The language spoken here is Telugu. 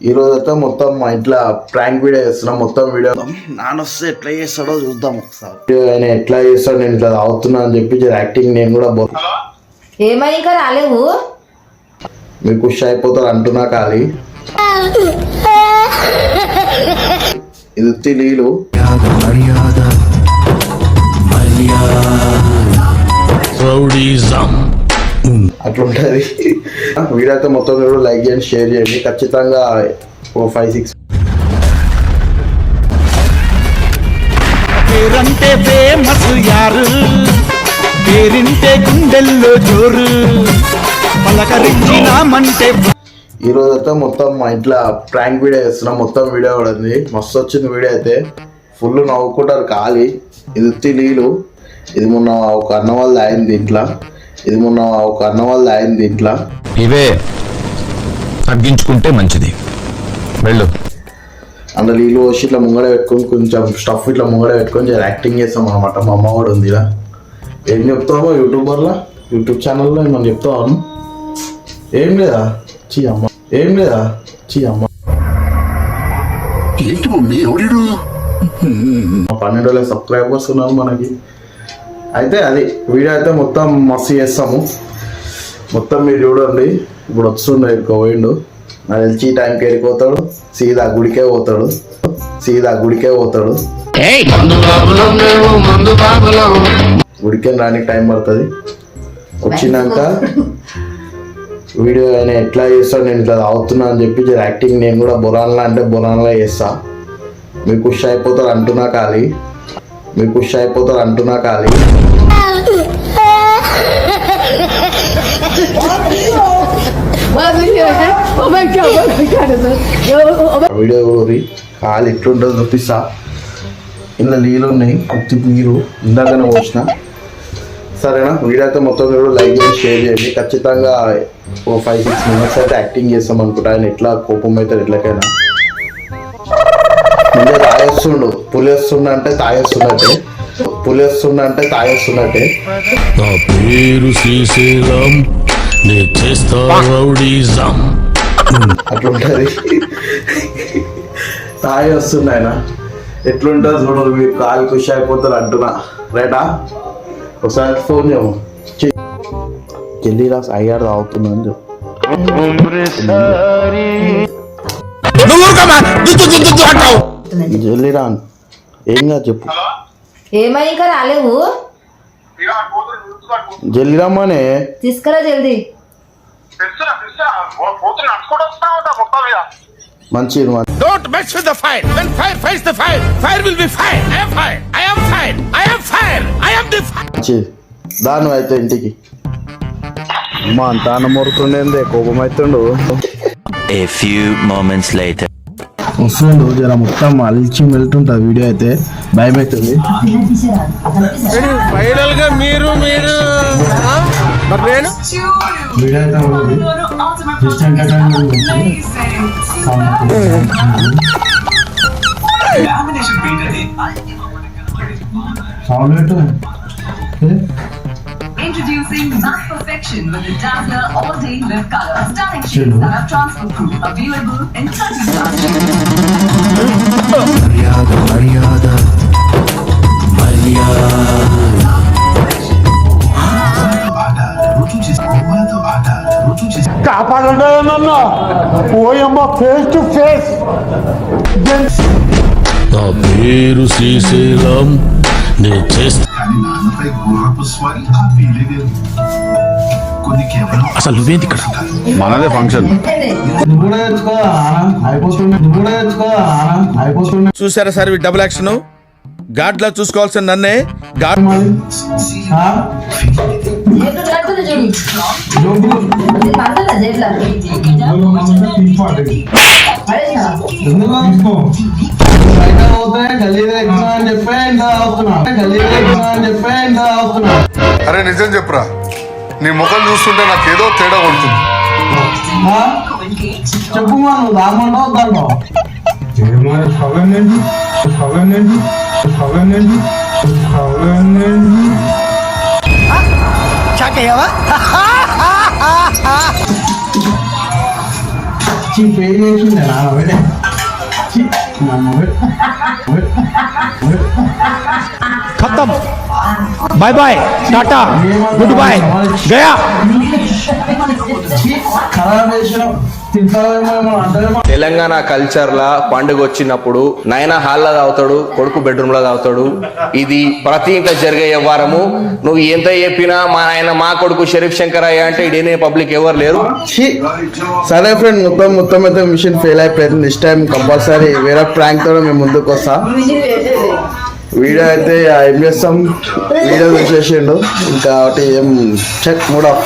ఈ రోజైతే మొత్తం మా ఇంట్లో ప్రాంక్ వీడియో చేస్తున్నాం. మొత్తం వీడియో నాన్న వస్తే ఎట్లా చేస్తాడో చూద్దాం ఒకసారి. ఆయన ఎట్లా చేస్తాడు, నేను ఇట్లా అవుతున్నా అని చెప్పి యాక్టింగ్ నేను కూడా ఏమై ఇంకా రాలేవు, మీరు ఖుషి అయిపోతారు అంటున్నా. ఖాళీ ఇది నీళ్ళు అట్లుంటది. వీడియో అయితే మొత్తం మీరు లైక్ చేయండి, షేర్ చేయండి. ఖచ్చితంగా 5-6 పేరంటే ఫేమస్ యారు, పేరింటే గుండెల్లో జోరు, పలకరించినామంటే. ఈ రోజు అయితే మొత్తం మా ఇంట్లో ప్రాంక్ వీడియో చేస్తున్నాం. మొత్తం వీడియో కూడా ఉంది, మస్తు వచ్చింది వీడియో అయితే. ఫుల్ నవ్వుకుంటారు. ఖాళీ ఇది నీళ్ళు. ఇది మొన్న ఒక అన్న వాళ్ళు అయింది ఇంట్లో. ఇవే తగ్గించుకుంటే మంచిది. వెళ్ళు. అందులో నీళ్ళు పోసి ఇట్లా ముంగడ పెట్టుకొని కొంచెం స్టఫ్ ఇట్లా ముంగడ పెట్టుకొని యాక్టింగ్ చేస్తాం అనమాట. మా అమ్మ కూడా ఉంది ఇలా. ఏం చెప్తామో యూట్యూబ్ ఛానల్లో మనం చెప్తాను. ఏం లేదా చీ అమ్మ 12,000 సబ్స్క్రైబర్స్ ఉన్నారు మనకి. అయితే అది వీడియో అయితే మొత్తం మస్తు చేస్తాము. మొత్తం మీరు చూడండి. ఇప్పుడు వస్తుండే పోయిండు, నాకు తెలిసి ఈ టైంకి వెళ్ళిపోతాడు. సీదా గుడికే పోతాడు. గుడికే రానికి టైం పడుతుంది. వచ్చినాక వీడియో ఆయన ఎట్లా చేస్తాడు, నేను ఇట్లా అవుతున్నా అని చెప్పి యాక్టింగ్ నేను కూడా బొరాన్లా చేస్తా. మీరు ఖుషి అయిపోతారు అంటున్నా. ఖాళీ వీడియో ఖాళీ ఎట్లుంటుందో చూపిస్తా. ఇందులో నీళ్ళు ఉన్నాయి, కొద్ది నీరు ఇందాకనే పోసిన. సరేనా? వీడియో అయితే మొత్తం మీరు లైక్ చేసి షేర్ చేయండి. ఖచ్చితంగా 5-6 మినిట్స్ అయితే యాక్టింగ్ చేస్తాం అనుకుంటా. ఆయన ఎట్లా కోపం అవుతారు ఎట్లకైనా. ముందే తాగేస్తుండు, పులేస్తుండంటే తాగేస్తున్నట్టే. నా పేరు శ్రీశైలం, నే చేస్తా రౌడీజం. అట్లుంటది. తాగేస్తుండ ఆయన ఎట్లుంటుంది చూడదు. మీరు కాలు ఖుషి అయిపోతారు అంటున్నా. రైటా? ఒకసారి ఫోన్ చేయము. జల్దీ రాస్ అయ్యారు తాగుతున్నా అని చెప్పు. జల్దీ రా. ఏం కాదు చెప్పు. ఏమై ఇంకా రాలేవు, జల్దీ రమ్మనే. తీసుకురా జల్దీ. మంచిది. Don't mess with the fire. When fire fights the fire, fire will be fire. I am fire. I am fire. I am fire. I am the fire. మంచిది. దాని అయితే ఇంటికి అమ్మా అంత అన్నమూరుతుండే కోపం అవుతుండు. A few moments later. వస్తుండు జర మొత్తం అలిచి వెళ్తుంటా. వీడియో అయితే భయం అవుతుంది. ఫైనల్ గా మీరు వీడియో అయితే ఉంది. జస్ట్ సౌండ్ పెట్టు. Introducing Matte Perfection with the Dazzler All Day Live Color. Stunning shades that are transfer proof. Available in 30 styles. కాపాడన్నా పోయమ్మ ఫేస్ టు ఫేస్. నా పేరు శ్రీశైలం, నే చేస్తా. అసలు నువ్వేంటి ఇక్కడ? మనదే ఫంక్షన్. చూసారా సార్ ఈ డబుల్ యాక్షన్? గాడ్ లా చూసుకోవాల్సిన నన్నే గాడ్. అరే నిజం చెప్పురా, నీ ముఖం చూస్తుంటే నాకేదో తేడా కొడుతుంది. చెప్పు నువ్వు దామంటావు దాంట్లో. ఫెయిల్ చేసిండే నా మొబైల్ నా మొబైల్ खत्म bye bye tata good bye गया ఖరాబ్ చేసిన తింటామేమో అంటారేమో. తెలంగాణ కల్చర్లా పండుగ వచ్చినప్పుడు నాయన హాల్లో తాగుతాడు, కొడుకు బెడ్రూమ్లో తాగుతాడు. ఇది ప్రతి ఇంట్లో జరిగే వ్యవహారము. నువ్వు ఎంత చెప్పినా మా నాయన మా కొడుకు షరీఫ్ శంకరయ్య అంటే ఇడేనే పబ్లిక్ ఎవరు లేరు. ఛీ! సరే ఫ్రెండ్, మొత్తం అయితే మిషన్ ఫెయిల్ అయిపోయింది. నెక్స్ట్ టైం కంపల్సరీ వేరే ప్రాంక్ తో మేము ముందుకు వస్తా. వీడియో అయితే ఏం చేస్తాం, వీడియో చూసేసిండు ఇంకా ఒకటి ఏం చెక్ మూడ్ ఆఫ్.